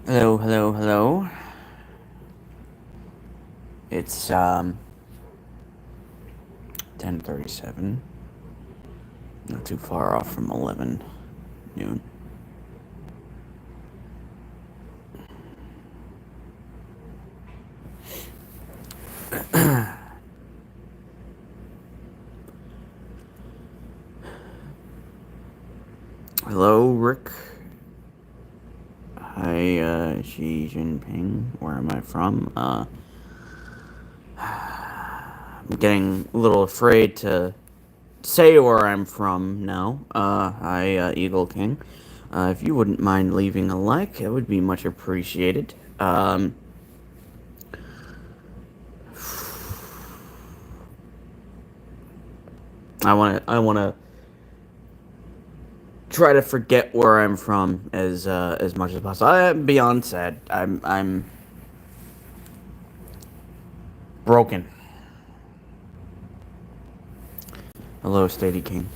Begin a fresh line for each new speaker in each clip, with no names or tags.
Hello, hello, hello. It's 10:37. Not too far off from 11 noon. Hello, Rick. Hi, Xi Jinping. Where am I from? I'm getting a little afraid to say where I'm from now. Hi, Eagle King. If you wouldn't mind leaving a like, it would be much appreciated. I wanna try to forget where I'm from as much as possible. I'm beyond sad. I'm broken. Hello, Stady King.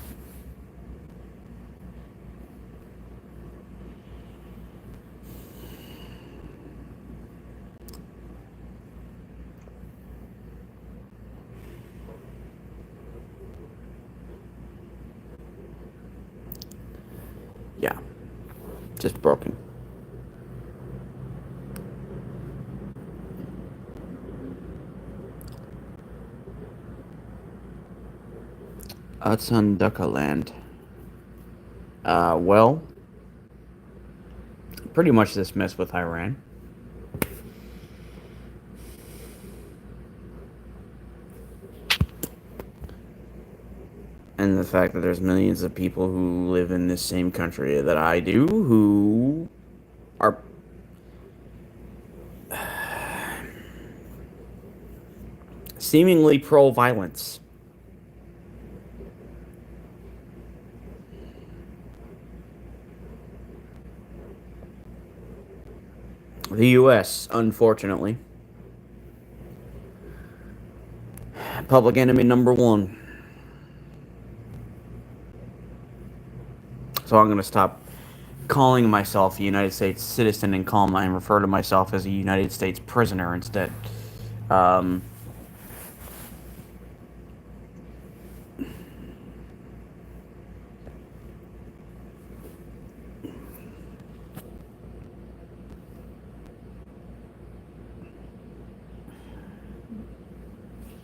Yeah, just broken. Utsun Land. Well, pretty much this mess with Iran. And the fact that there's millions of people who live in this same country that I do who are seemingly pro-violence. The U.S., unfortunately. Public enemy number one. So I'm going to stop calling myself a United States citizen and refer to myself as a United States prisoner instead. Um,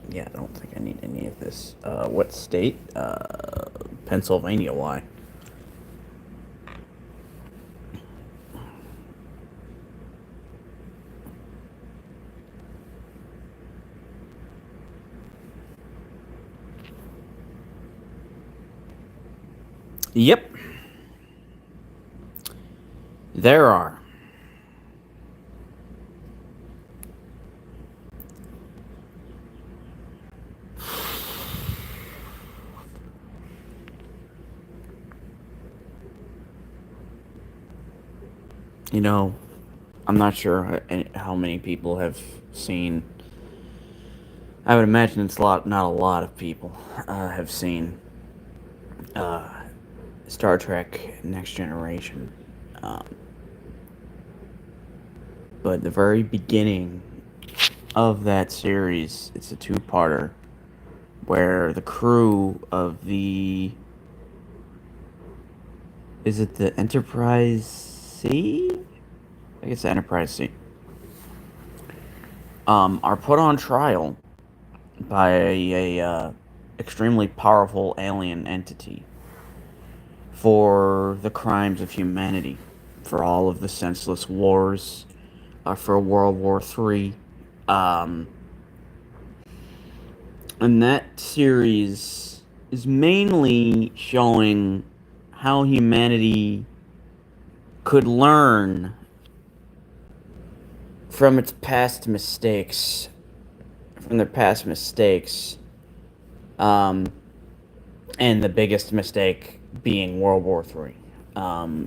yeah, I don't think I need any of this. What state? Pennsylvania. Why? Yep, there are. You know, I'm not sure how many people have seen. I would imagine it's not a lot of people have seen uh, Star Trek Next Generation. Um, but the very beginning of that series, it's a two-parter where the crew of the is it the Enterprise C? I guess the Enterprise C. Are put on trial by a extremely powerful alien entity for the crimes of humanity, for all of the senseless wars, for World War III. Um, and that series is mainly showing how humanity could learn from its past mistakes, from their past mistakes, um, and the biggest mistake being World War III.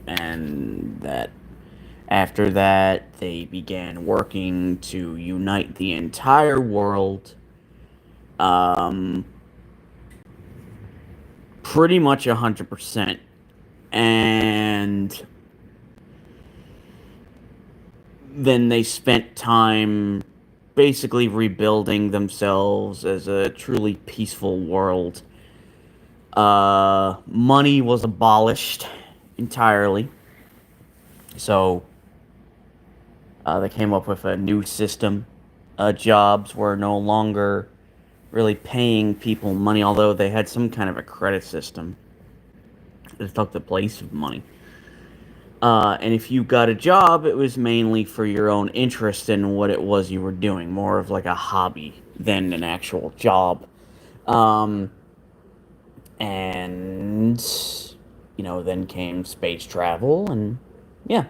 And that after that, they began working to unite the entire world, um, pretty much 100%. And then they spent time basically rebuilding themselves as a truly peaceful world. Money was abolished entirely. So they came up with a new system. Jobs were no longer really paying people money, although they had some kind of a credit system that took the place of money. And if you got a job, it was mainly for your own interest in what it was you were doing, more of like a hobby than an actual job. Um, and, then came space travel, and yeah.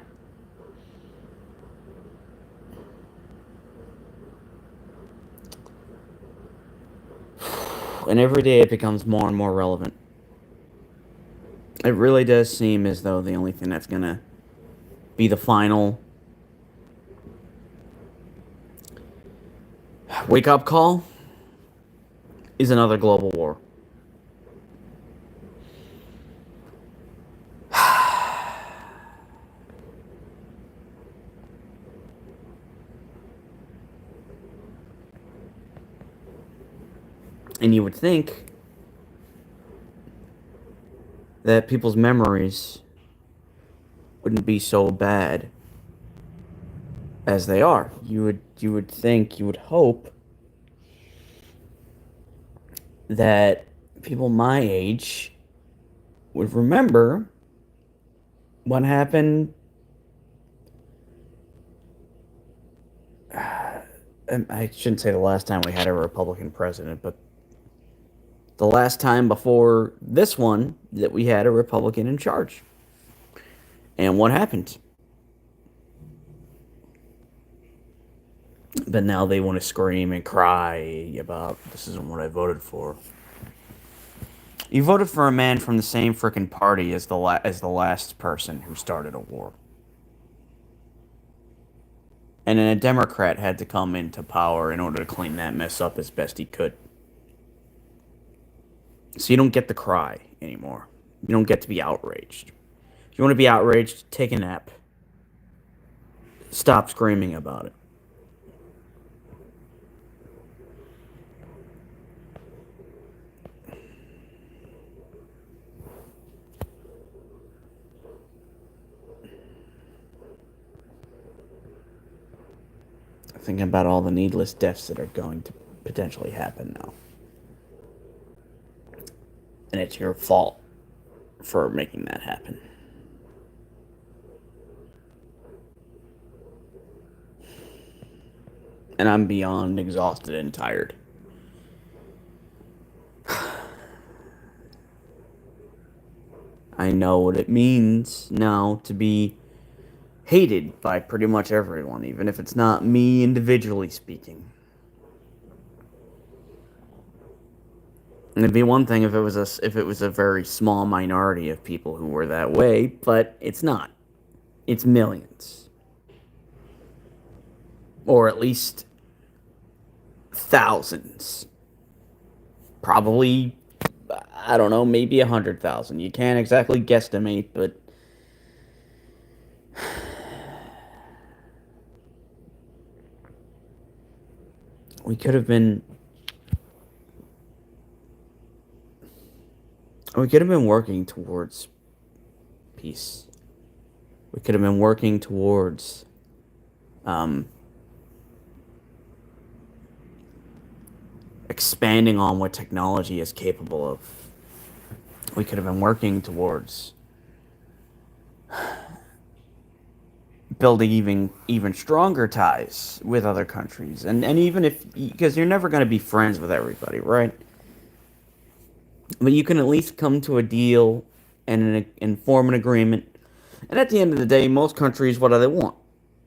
And every day it becomes more and more relevant. It really does seem as though the only thing that's gonna be the final wake up call is another global war. And you would think that people's memories wouldn't be so bad as they are. You would think, you would hope that people my age would remember what happened. I shouldn't say the last time we had a Republican president, but the last time before this one that we had a Republican in charge. And what happened? But now they want to scream and cry about this isn't what I voted for. You voted for a man from the same frickin' party as the last person who started a war. And then a Democrat had to come into power in order to clean that mess up as best he could. So you don't get to cry anymore. You don't get to be outraged. If you want to be outraged, take a nap. Stop screaming about it. Thinking about all the needless deaths that are going to potentially happen now. And it's your fault for making that happen. And I'm beyond exhausted and tired. I know what it means now to be hated by pretty much everyone, even if it's not me individually speaking. And it'd be one thing if it was a very small minority of people who were that way, but it's not. It's millions. Or at least thousands. Probably, I don't know, maybe 100,000. You can't exactly guesstimate, but we could have been working towards peace. We could have been working towards expanding on what technology is capable of. We could have been working towards building even stronger ties with other countries. And even if, because you're never going to be friends with everybody, right? But you can at least come to a deal and form an agreement. And at the end of the day, most countries, what do they want?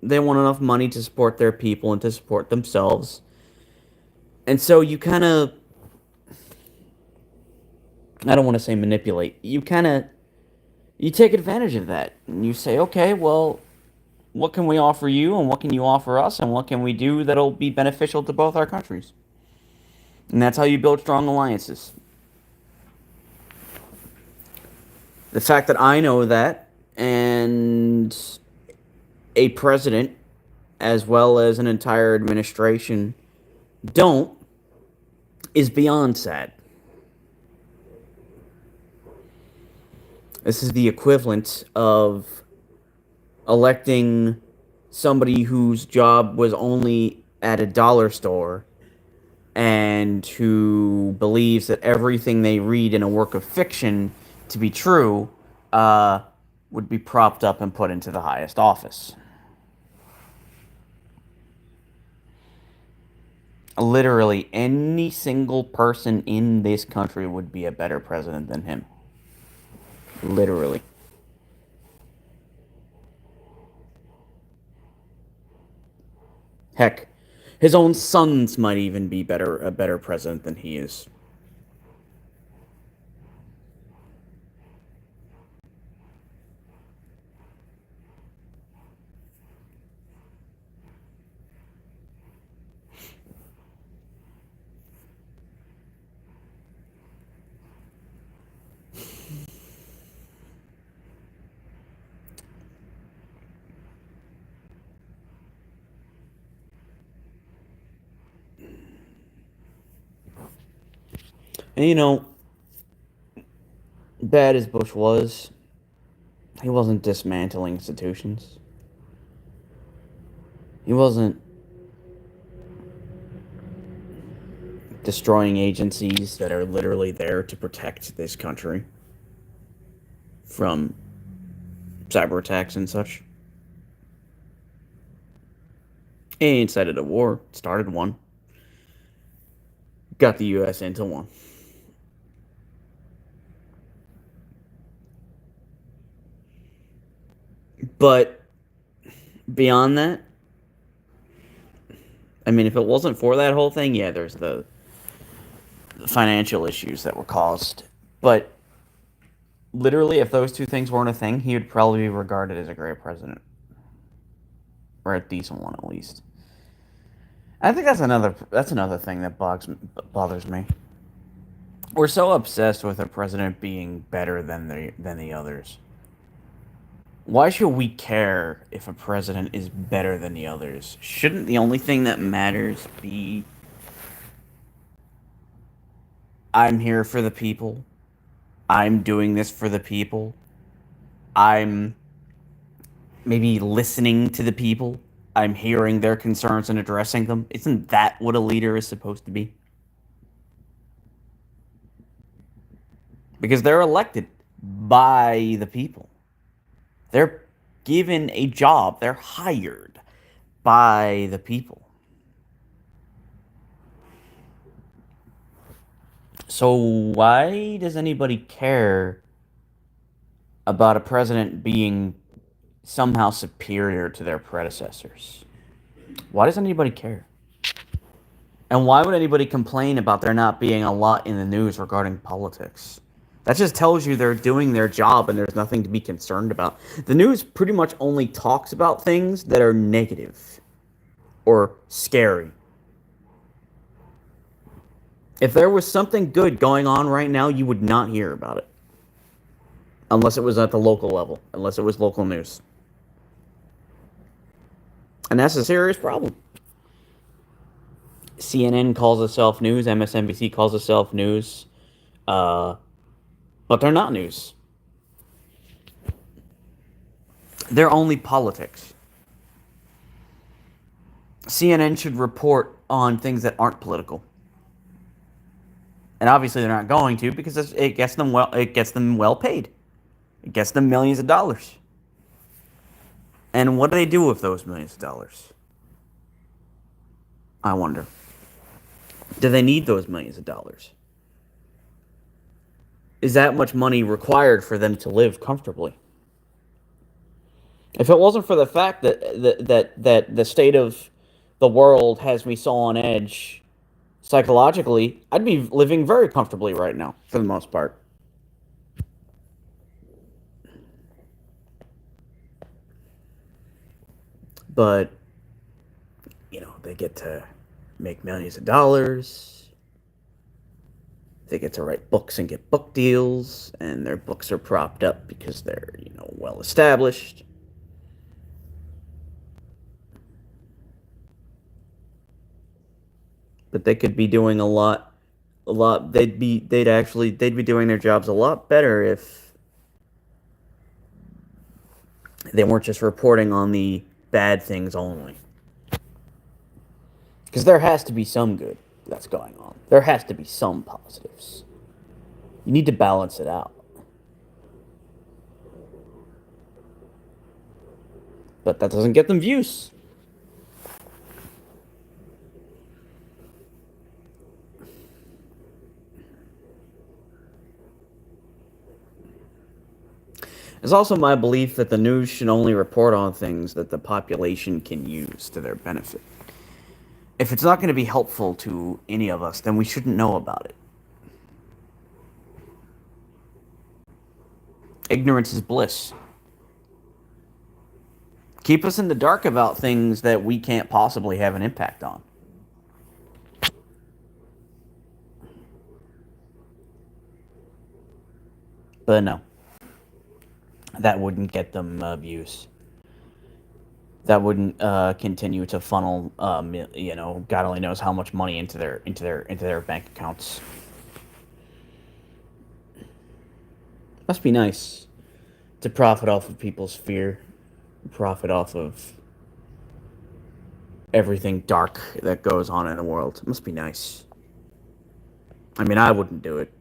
They want enough money to support their people and to support themselves. And so you kind of, I don't want to say manipulate. You take advantage of that. And you say, okay, well, what can we offer you and what can you offer us and what can we do that'll be beneficial to both our countries? And that's how you build strong alliances. The fact that I know that and a president as well as an entire administration, don't, is beyond sad. This is the equivalent of electing somebody whose job was only at a dollar store and who believes that everything they read in a work of fiction to be true uh, would be propped up and put into the highest office. Literally, any single person in this country would be a better president than him. Literally. Heck, his own sons might even be a better president than he is. And bad as Bush was, he wasn't dismantling institutions. He wasn't destroying agencies that are literally there to protect this country from cyber attacks and such. He incited a war, started one, got the U.S. into one. But beyond that, I mean, if it wasn't for that whole thing, yeah, there's the financial issues that were caused. But literally, if those two things weren't a thing, he would probably be regarded as a great president. Or a decent one, at least. I think that's another thing that bothers me. We're so obsessed with a president being better than the others. Why should we care if a president is better than the others? Shouldn't the only thing that matters be I'm here for the people. I'm doing this for the people. I'm maybe listening to the people. I'm hearing their concerns and addressing them. Isn't that what a leader is supposed to be? Because they're elected by the people. They're given a job. They're hired by the people. So why does anybody care about a president being somehow superior to their predecessors? Why does anybody care? And why would anybody complain about there not being a lot in the news regarding politics? That just tells you they're doing their job and there's nothing to be concerned about. The news pretty much only talks about things that are negative or scary. If there was something good going on right now, you would not hear about it. Unless it was at the local level. Unless it was local news. And that's a serious problem. CNN calls itself news. MSNBC calls itself news. But they're not news. They're only politics. CNN should report on things that aren't political. And obviously they're not going to because it gets them well paid. It gets them millions of dollars. And what do they do with those millions of dollars? I wonder. Do they need those millions of dollars? Is that much money required for them to live comfortably? If it wasn't for the fact that the state of the world has me so on edge psychologically, I'd be living very comfortably right now, for the most part. But, they get to make millions of dollars. They get to write books and get book deals, and their books are propped up because they're, well established. But they could be doing a lot. They'd be doing their jobs a lot better if they weren't just reporting on the bad things only. Because there has to be some good that's going on. There has to be some positives. You need to balance it out. But that doesn't get them views. It's also my belief that the news should only report on things that the population can use to their benefit. If it's not going to be helpful to any of us, then we shouldn't know about it. Ignorance is bliss. Keep us in the dark about things that we can't possibly have an impact on. But no, that wouldn't get them views. That wouldn't continue to funnel, God only knows how much money into their bank accounts. Must be nice to profit off of people's fear, profit off of everything dark that goes on in the world. It must be nice. I mean, I wouldn't do it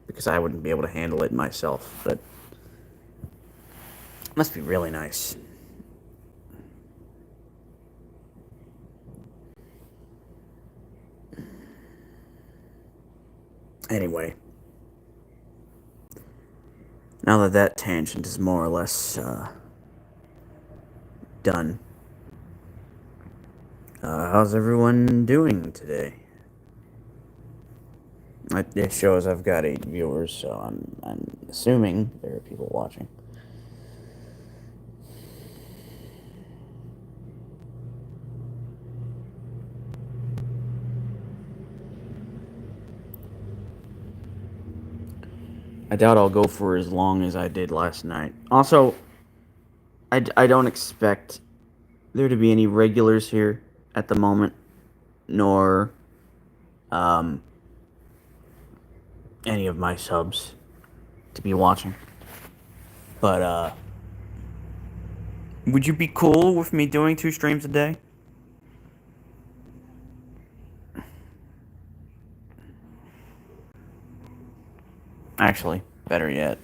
because I wouldn't be able to handle it myself, but it must be really nice. Anyway, now that that tangent is more or less done, how's everyone doing today? It shows I've got 8 viewers, so I'm assuming there are people watching. I doubt I'll go for as long as I did last night. Also, I don't expect there to be any regulars here at the moment, nor any of my subs to be watching. But would you be cool with me doing 2 streams a day? Actually, better yet.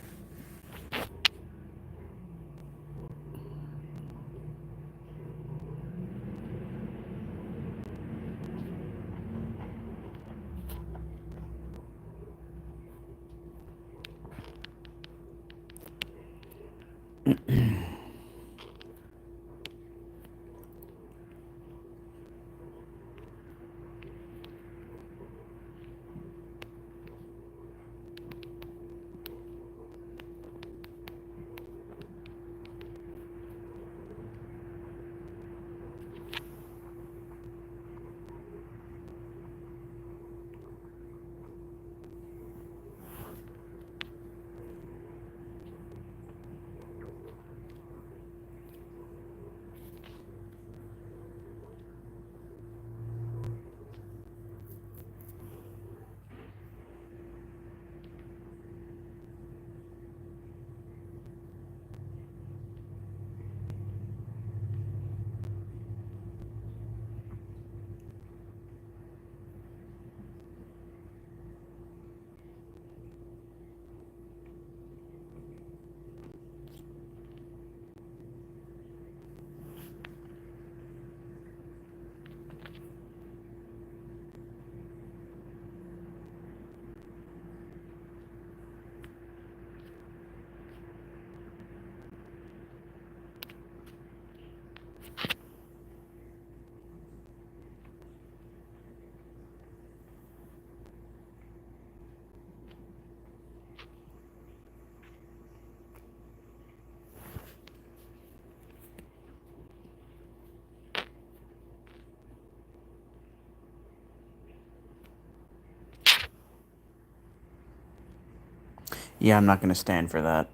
Yeah, I'm not gonna stand for that.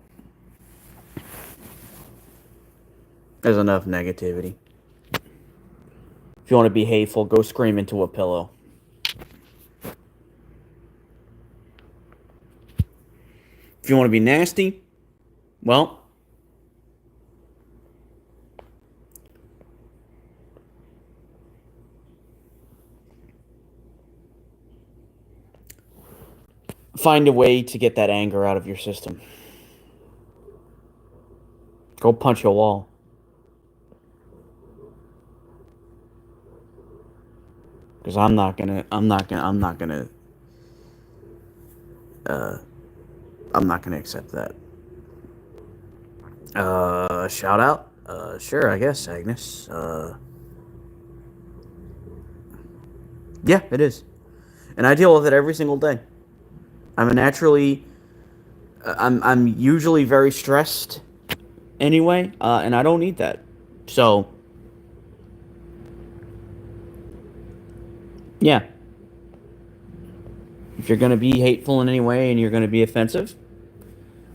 There's enough negativity. If you want to be hateful, go scream into a pillow. If you want to be nasty, well, find a way to get that anger out of your system. Go punch a wall. Because I'm not gonna accept that. Shout out? Sure, I guess, Agnes. Yeah, it is. And I deal with it every single day. I'm a naturally, I'm usually very stressed anyway, and I don't need that. So, yeah. If you're gonna be hateful in any way and you're gonna be offensive,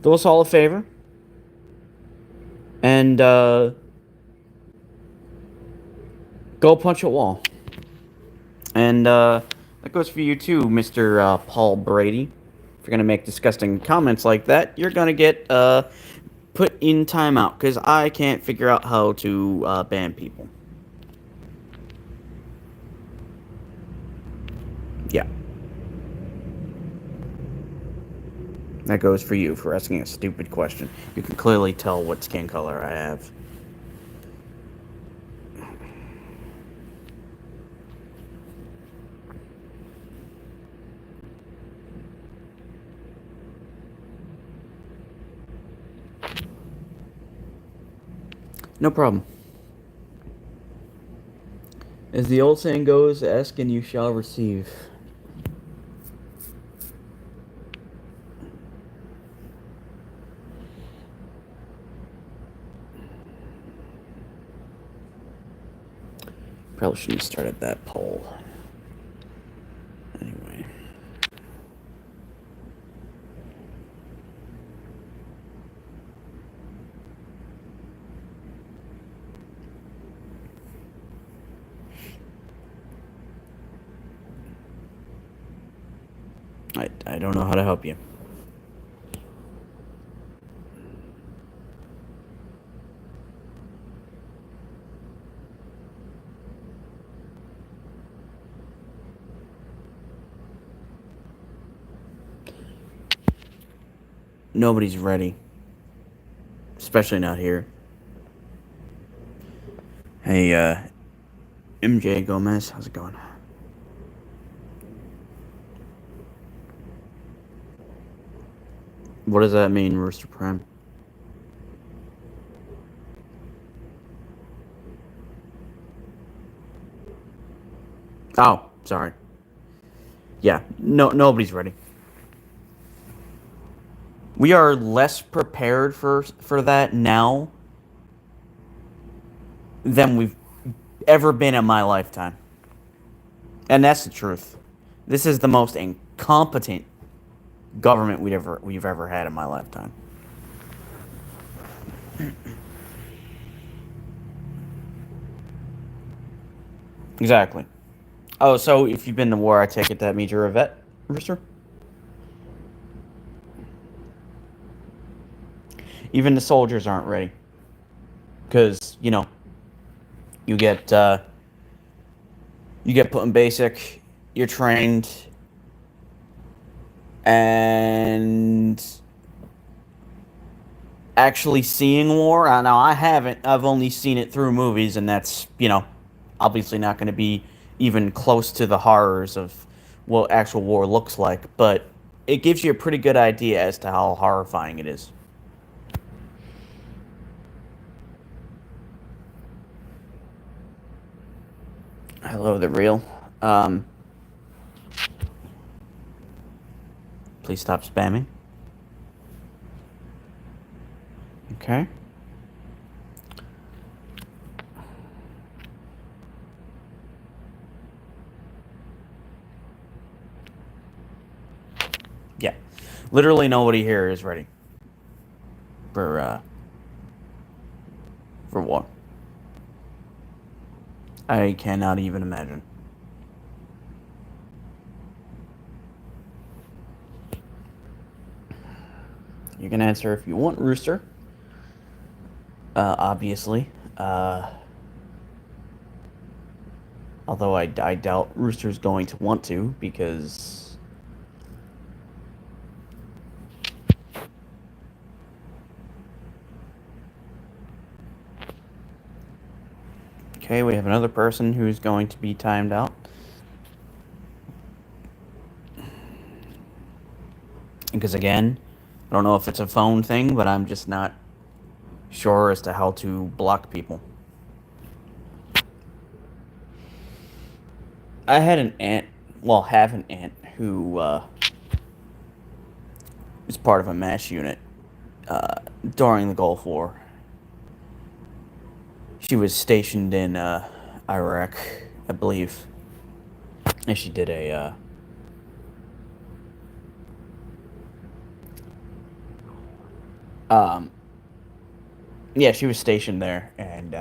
do us all a favor. And, go punch a wall. And, that goes for you too, Mr. Paul Brady. If you're gonna make disgusting comments like that, you're gonna get, put in timeout, because I can't figure out how to, ban people. Yeah. That goes for you for asking a stupid question. You can clearly tell what skin color I have. No problem. As the old saying goes, ask and you shall receive. Probably shouldn't have started that poll. Anyway. I don't know how to help you. Nobody's ready. Especially not here. Hey, MJ Gomez, how's it going? What does that mean, Rooster Prime? Oh, sorry. Yeah, nobody's ready. We are less prepared for that now than we've ever been in my lifetime. And that's the truth. This is the most incompetent government we've ever had in my lifetime. Exactly. Oh, so if you've been to war, I take it that means you're a vet, Rooster? Even the soldiers aren't ready. Because, you get put in basic, you're trained, and actually seeing war, now I haven't. I've only seen it through movies, and that's, obviously not going to be even close to the horrors of what actual war looks like, but it gives you a pretty good idea as to how horrifying it is. Hello, the real. Please stop spamming. Okay. Yeah. Literally nobody here is ready for war. I cannot even imagine. You can answer if you want, Rooster. Obviously. Although I doubt Rooster's going to want to, because... Okay, we have another person who's going to be timed out. Because again, I don't know if it's a phone thing, but I'm just not sure as to how to block people. I had an aunt, well, have an aunt who was part of a MASH unit during the Gulf War. She was stationed in Iraq, I believe, and she did a yeah, she was stationed there, and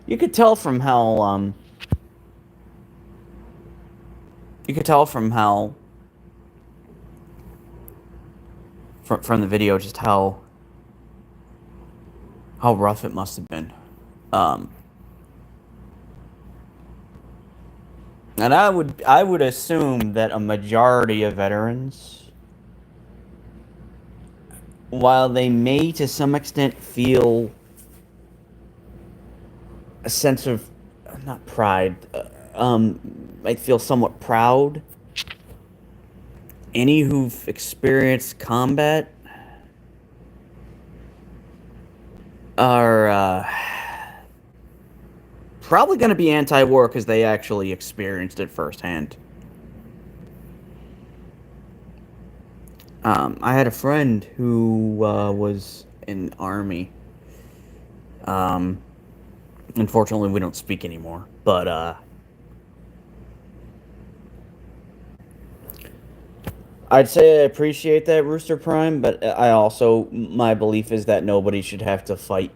you could tell from how you could tell from how from the video just how rough it must have been. And I would assume that a majority of veterans, while they may to some extent feel a sense of not pride, might feel somewhat proud. Any who've experienced combat are probably going to be anti-war because they actually experienced it firsthand. I had a friend who was in the Army. Unfortunately, we don't speak anymore, but I'd say I appreciate that, Rooster Prime, but I also, my belief is that nobody should have to fight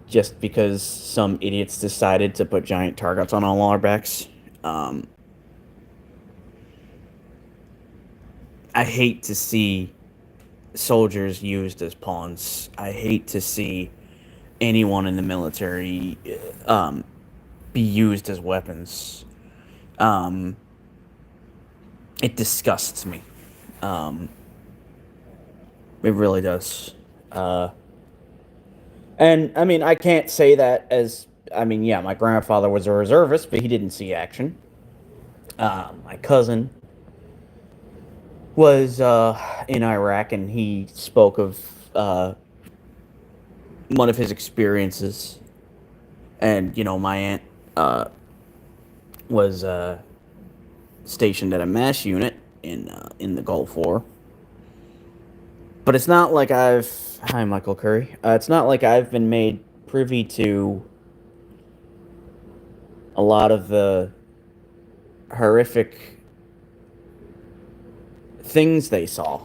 just because some idiots decided to put giant targets on all our backs. I hate to see soldiers used as pawns. I hate to see anyone in the military be used as weapons. It disgusts me. It really does. And, I mean, I can't say that as... I mean, yeah, my grandfather was a reservist, but he didn't see action. My cousin was in Iraq, and he spoke of one of his experiences. And, you know, my aunt was stationed at a MASH unit in the Gulf War. But it's not like I've... Hi, Michael Curry. It's not like I've been made privy to a lot of the horrific things they saw.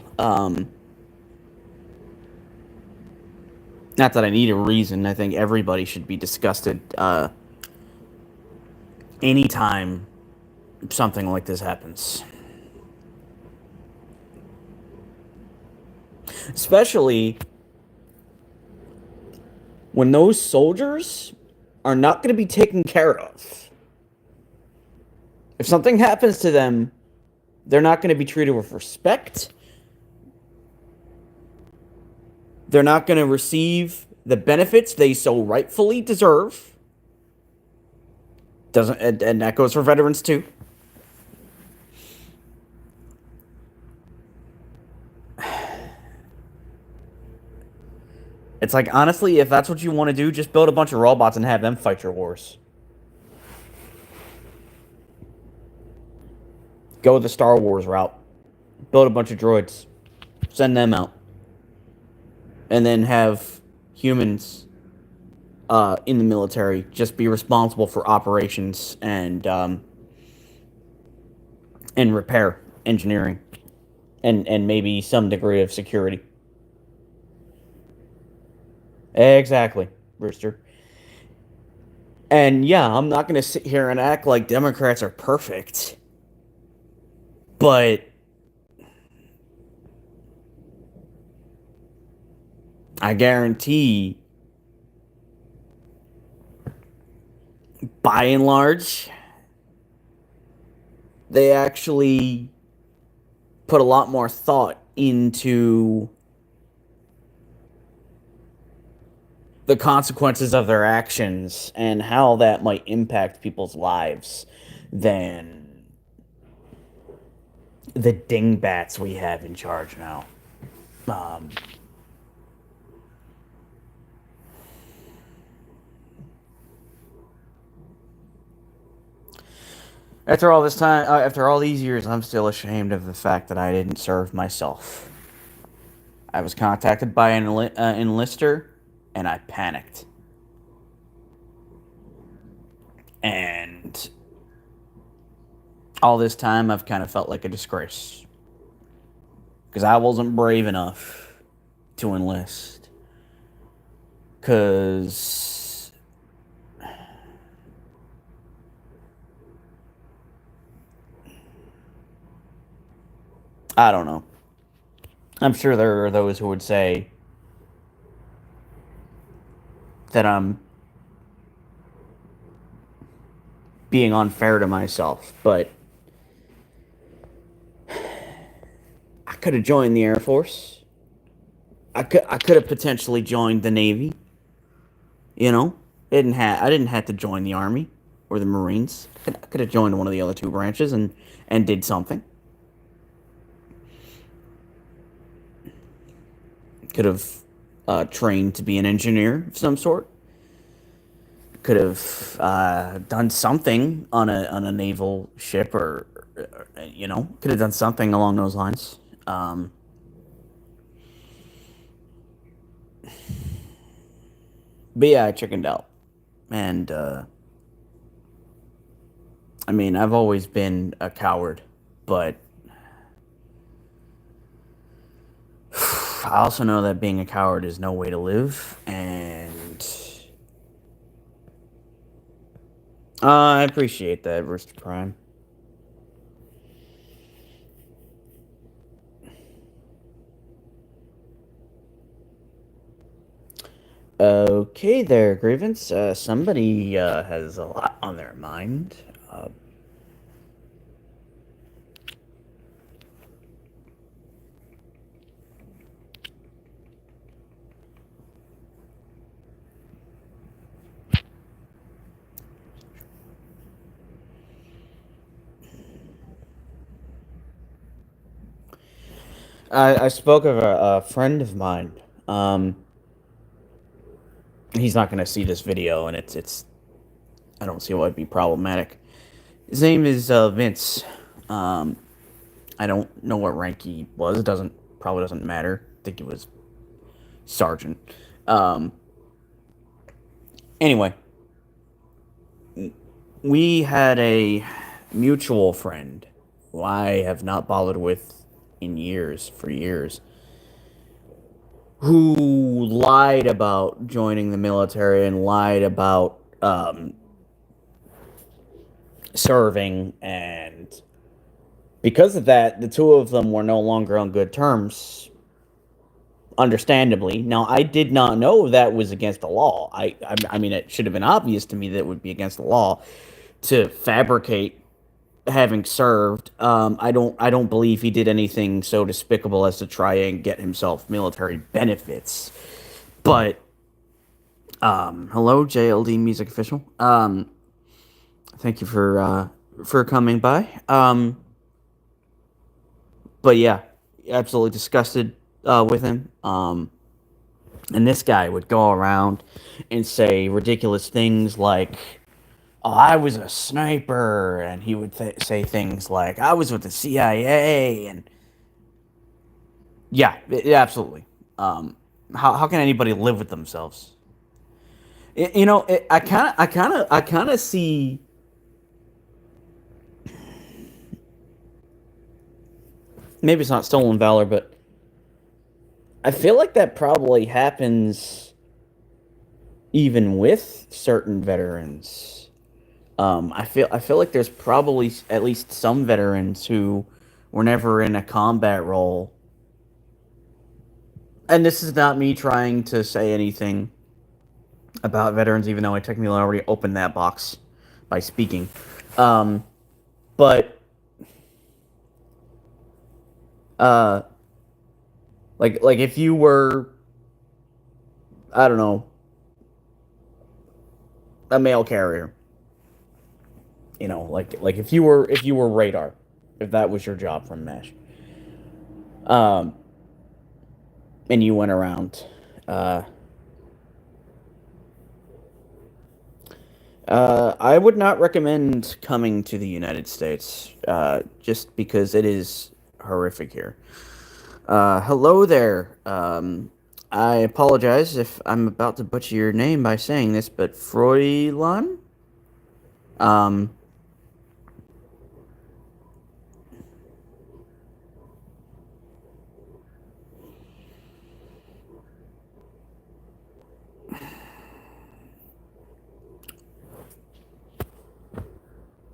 Not that I need a reason. I think everybody should be disgusted anytime something like this happens. Especially when those soldiers are not going to be taken care of. If something happens to them, they're not going to be treated with respect. They're not going to receive the benefits they so rightfully deserve. And that goes for veterans too. It's like, honestly, if that's what you want to do, just build a bunch of robots and have them fight your wars. Go the Star Wars route. Build a bunch of droids. Send them out. And then have humans in the military just be responsible for operations and repair, engineering, and maybe some degree of security. Exactly, Rooster. And yeah, I'm not going to sit here and act like Democrats are perfect, but I guarantee, by and large, they actually put a lot more thought into the consequences of their actions and how that might impact people's lives than the dingbats we have in charge now. Um, After all this time, after all these years, I'm still ashamed of the fact that I didn't serve myself. I was contacted by an enlister, and I panicked. And all this time, I've kind of felt like a disgrace because I wasn't brave enough to enlist. Because I don't know. I'm sure there are those who would say that I'm being unfair to myself, but I could have joined the Air Force. I could have potentially joined the Navy. You know, I didn't have to join the Army or the Marines. I could have joined one of the other two branches and did something. Could have trained to be an engineer of some sort. Could have done something on a naval ship, or could have done something along those lines. But yeah, I chickened out, and I mean, I've always been a coward, but I also know that being a coward is no way to live, and I appreciate that, Rooster Prime. Okay, there, Grievance. Somebody has a lot on their mind. I spoke of a friend of mine. Um, he's not going to see this video, and it's. I don't see why it'd be problematic. His name is Vince. Um, I don't know what rank he was. It doesn't matter. I think he was sergeant. Um, anyway, we had a mutual friend who I have not bothered with in years, for years, who lied about joining the military and lied about serving, and because of that, the two of them were no longer on good terms. Understandably, now I did not know that was against the law. I mean, it should have been obvious to me that it would be against the law to fabricate having served. I don't believe he did anything so despicable as to try and get himself military benefits. But hello, JLD Music Official. Thank you for coming by. But yeah, absolutely disgusted with him. And this guy would go around and say ridiculous things like, "Oh, I was a sniper," and he would say things like, "I was with the CIA," and yeah, absolutely. How can anybody live with themselves? I kind of see. Maybe it's not stolen valor, but I feel like that probably happens even with certain veterans, I feel like there's probably at least some veterans who were never in a combat role. And this is not me trying to say anything about veterans, even though I technically already opened that box by speaking. Um, but uh, like if you were, I don't know, a mail carrier, like if you were radar, if that was your job from Mesh, um, and you went around, uh, I would not recommend coming to the United States, just because it is horrific here. Hello there. I apologize if I'm about to butcher your name by saying this, but Froilan? Um,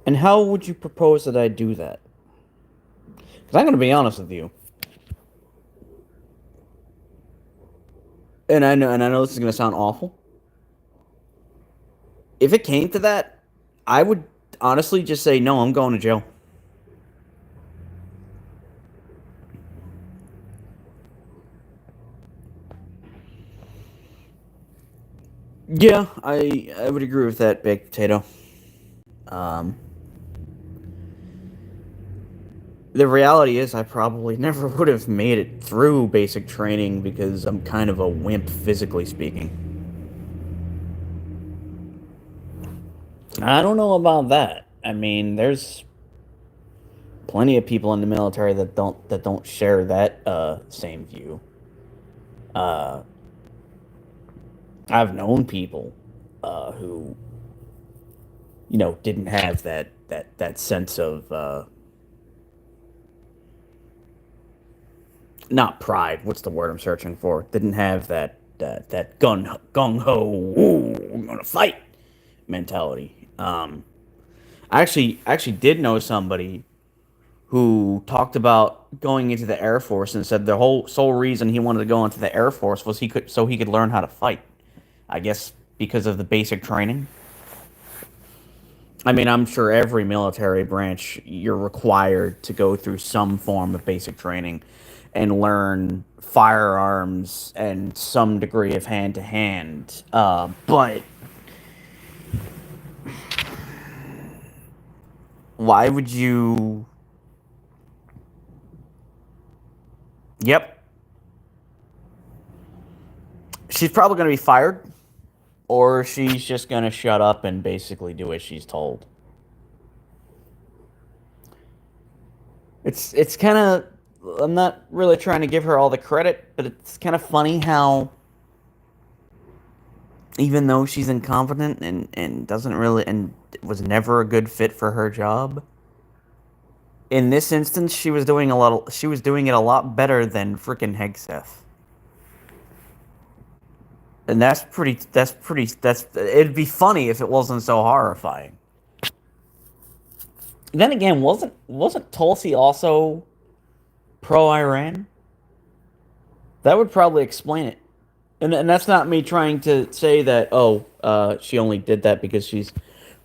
and how would you propose that I do that? Because I'm going to be honest with you, and I know this is going to sound awful. If it came to that, I would honestly just say no. I'm going to jail. Yeah, I would agree with that, baked potato. Um, the reality is, I probably never would have made it through basic training because I'm kind of a wimp, physically speaking. I don't know about that. I mean, there's plenty of people in the military that don't share that same view. Uh, I've known people who didn't have that sense of not pride. What's the word I'm searching for? Didn't have that gung ho. Ooh, I'm gonna fight mentality. I actually did know somebody who talked about going into the Air Force and said the whole sole reason he wanted to go into the Air Force was he could learn how to fight. I guess because of the basic training. I mean, I'm sure every military branch you're required to go through some form of basic training and learn firearms and some degree of hand to hand. But why would you? Yep, she's probably going to be fired, or she's just going to shut up and basically do as she's told. It's kind of, I'm not really trying to give her all the credit, but it's kind of funny how even though she's incompetent and doesn't really and was never a good fit for her job, in this instance she was doing it a lot better than freaking Hegseth. And that's it'd be funny if it wasn't so horrifying. Then again, wasn't Tulsi also pro Iran? That would probably explain it. And that's not me trying to say that, she only did that because she's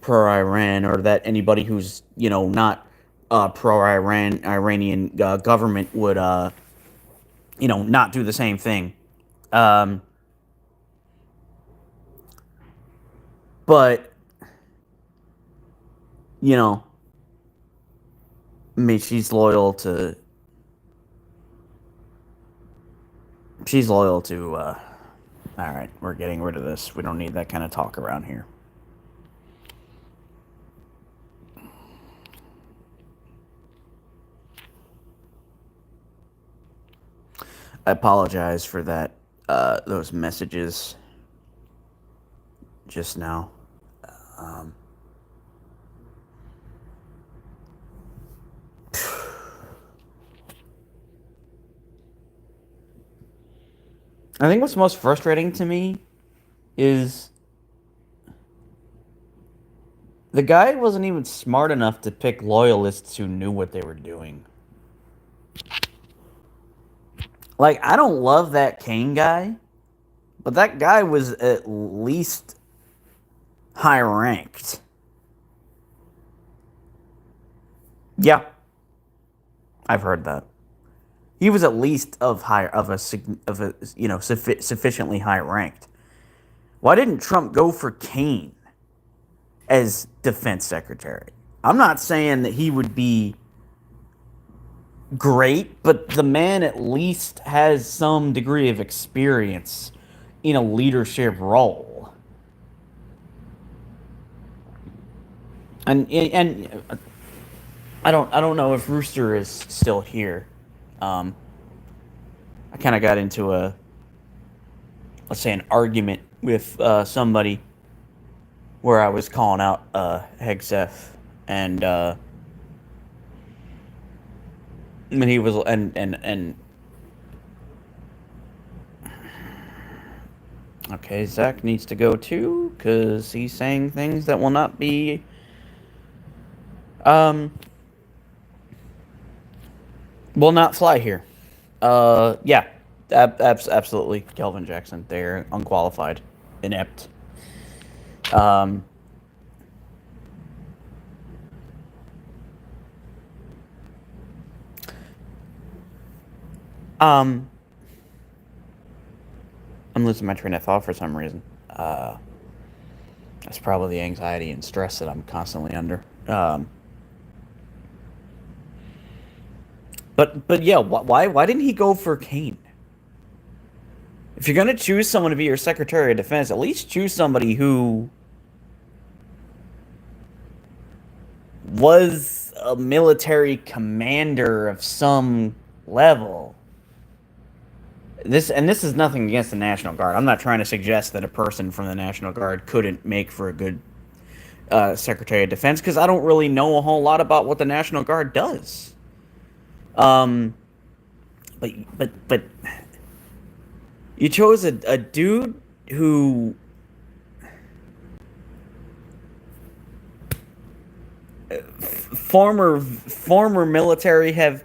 pro Iran, or that anybody who's not pro Iranian government would not do the same thing. Um, but you know, I mean, she's loyal to. All right, we're getting rid of this. We don't need that kind of talk around here. I apologize for that. Those messages just now. Um, I think what's most frustrating to me is The guy wasn't even smart enough to pick loyalists who knew what they were doing. Like, I don't love that Kane guy, but that guy was at least high ranked. Yeah, I've heard that. He was at least sufficiently high ranked. Why didn't Trump go for Kane as defense secretary? I'm not saying that he would be great, but the man at least has some degree of experience in a leadership role. And I don't know if Rooster is still here. I kind of got into let's say an argument with somebody where I was calling out Hegseth, and he was and okay, Zach needs to go too because he's saying things that will not be will not fly here. Yeah, absolutely, Kelvin Jackson. They're unqualified, inept. Um, um, I'm losing my train of thought for some reason. That's probably the anxiety and stress that I'm constantly under. But yeah, why didn't he go for Kane? If you're gonna choose someone to be your Secretary of Defense, at least choose somebody who was a military commander of some level. This is nothing against the National Guard. I'm not trying to suggest that a person from the National Guard couldn't make for a good Secretary of Defense, because I don't really know a whole lot about what the National Guard does. Um, but you chose a dude who former military have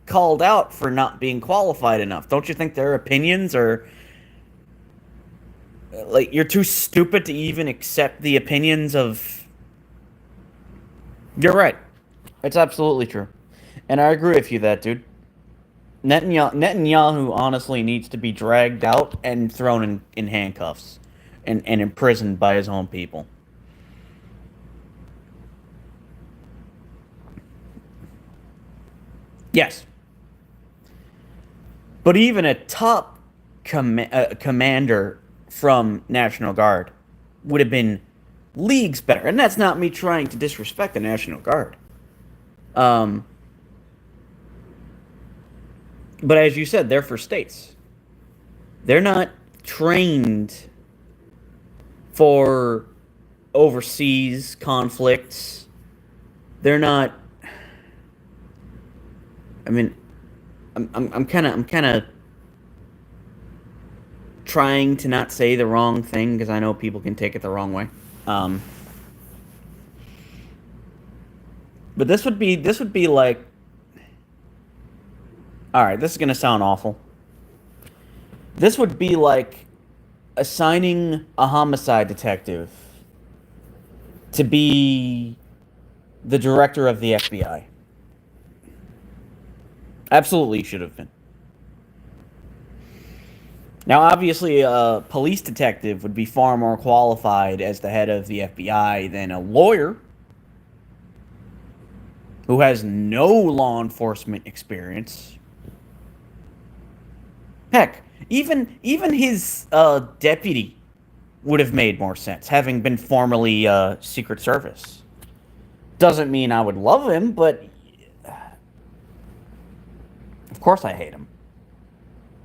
called out for not being qualified enough. Don't you think their opinions are like, you're too stupid to even accept the opinions of? You're right. It's absolutely true, and I agree with you that, dude. Netanyahu honestly needs to be dragged out and thrown in handcuffs and imprisoned by his own people. Yes. But even a top commander from National Guard would have been leagues better. And that's not me trying to disrespect the National Guard. Um, but as you said, they're for states. They're not trained for overseas conflicts. They're not. I mean, I'm kind of trying to not say the wrong thing because I know people can take it the wrong way. Um, but this would be like, all right, this is gonna sound awful. This would be like assigning a homicide detective to be the director of the FBI. Absolutely should have been. Now, obviously, a police detective would be far more qualified as the head of the FBI than a lawyer who has no law enforcement experience. Heck, even his deputy would have made more sense, having been formerly Secret Service. Doesn't mean I would love him, but of course I hate him.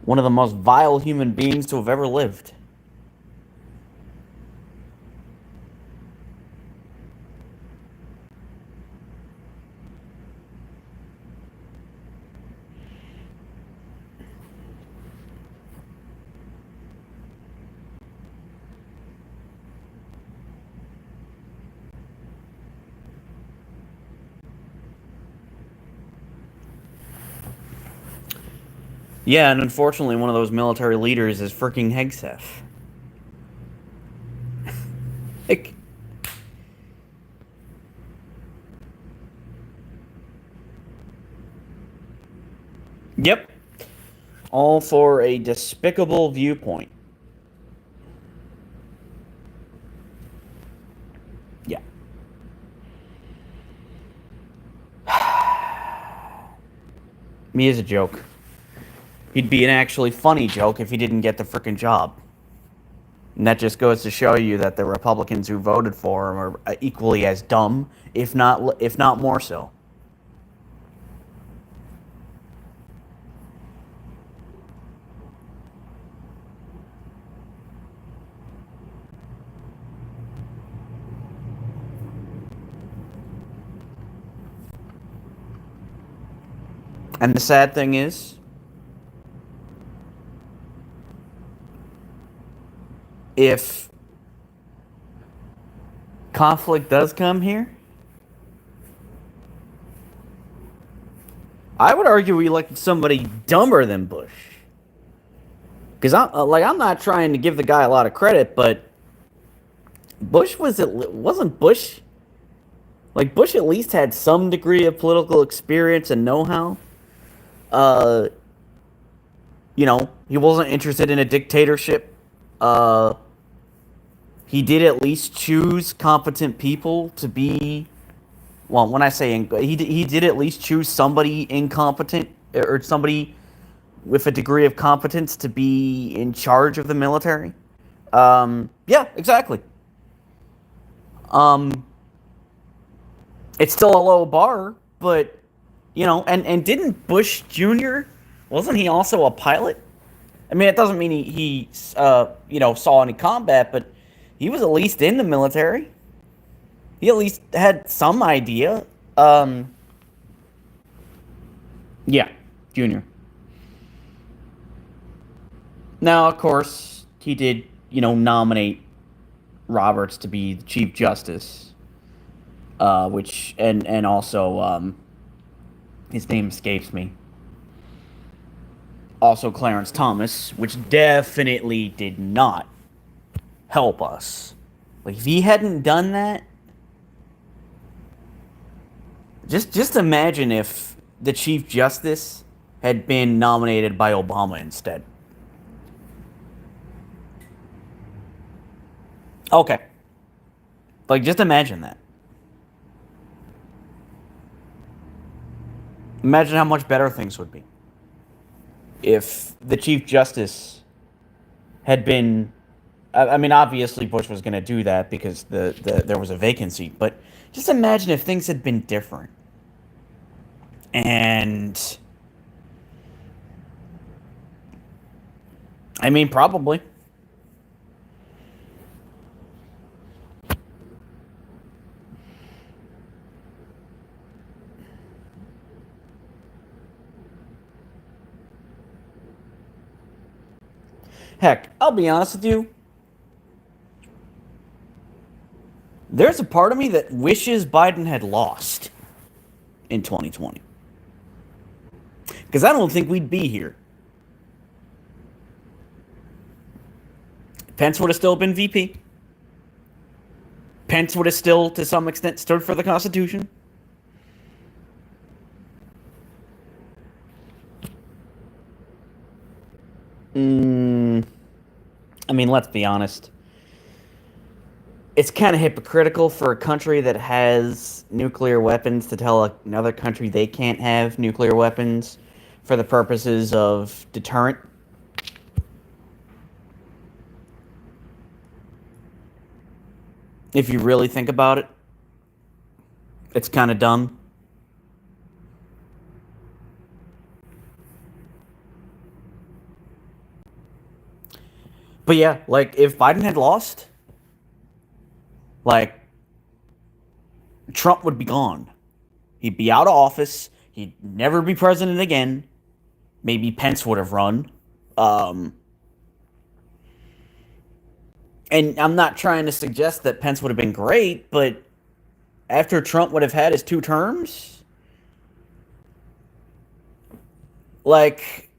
One of the most vile human beings to have ever lived. Yeah, and unfortunately, one of those military leaders is freaking Hegseth. Like, yep. All for a despicable viewpoint. Yeah. Me is a joke. He'd be an actually funny joke if he didn't get the freaking job. And that just goes to show you that the Republicans who voted for him are equally as dumb, if not more so. And the sad thing is, if conflict does come here, I would argue we elected somebody dumber than Bush. Because I'm not trying to give the guy a lot of credit, but wasn't Bush like Bush at least had some degree of political experience and know-how. Uh, he wasn't interested in a dictatorship. Uh, he did at least choose competent people to be. Well, when I say he did at least choose somebody incompetent or somebody with a degree of competence to be in charge of the military. Yeah, exactly. Um, it's still a low bar, but and didn't Bush Jr. wasn't he also a pilot? I mean, it doesn't mean he saw any combat, but he was at least in the military. He at least had some idea. Yeah, Junior. Now, of course, he did, nominate Roberts to be the Chief Justice, which and also his name escapes me. Also, Clarence Thomas, which definitely did not help us. Like, if he hadn't done that, just imagine if the Chief Justice had been nominated by Obama instead. Okay. Like, just imagine that. Imagine how much better things would be if the Chief Justice had been. I mean, obviously, Bush was going to do that because there was a vacancy, but just imagine if things had been different. And. I mean, probably. Heck, I'll be honest with you. There's a part of me that wishes Biden had lost in 2020. Because I don't think we'd be here. Pence would have still been VP. Pence would have still, to some extent, stood for the Constitution. I mean, let's be honest. It's kind of hypocritical for a country that has nuclear weapons to tell another country they can't have nuclear weapons for the purposes of deterrent. If you really think about it, it's kind of dumb. But yeah, like, if Biden had lost, like, Trump would be gone. He'd be out of office. He'd never be president again. Maybe Pence would have run. Um, and I'm not trying to suggest that Pence would have been great, but after Trump would have had his 2 terms, like,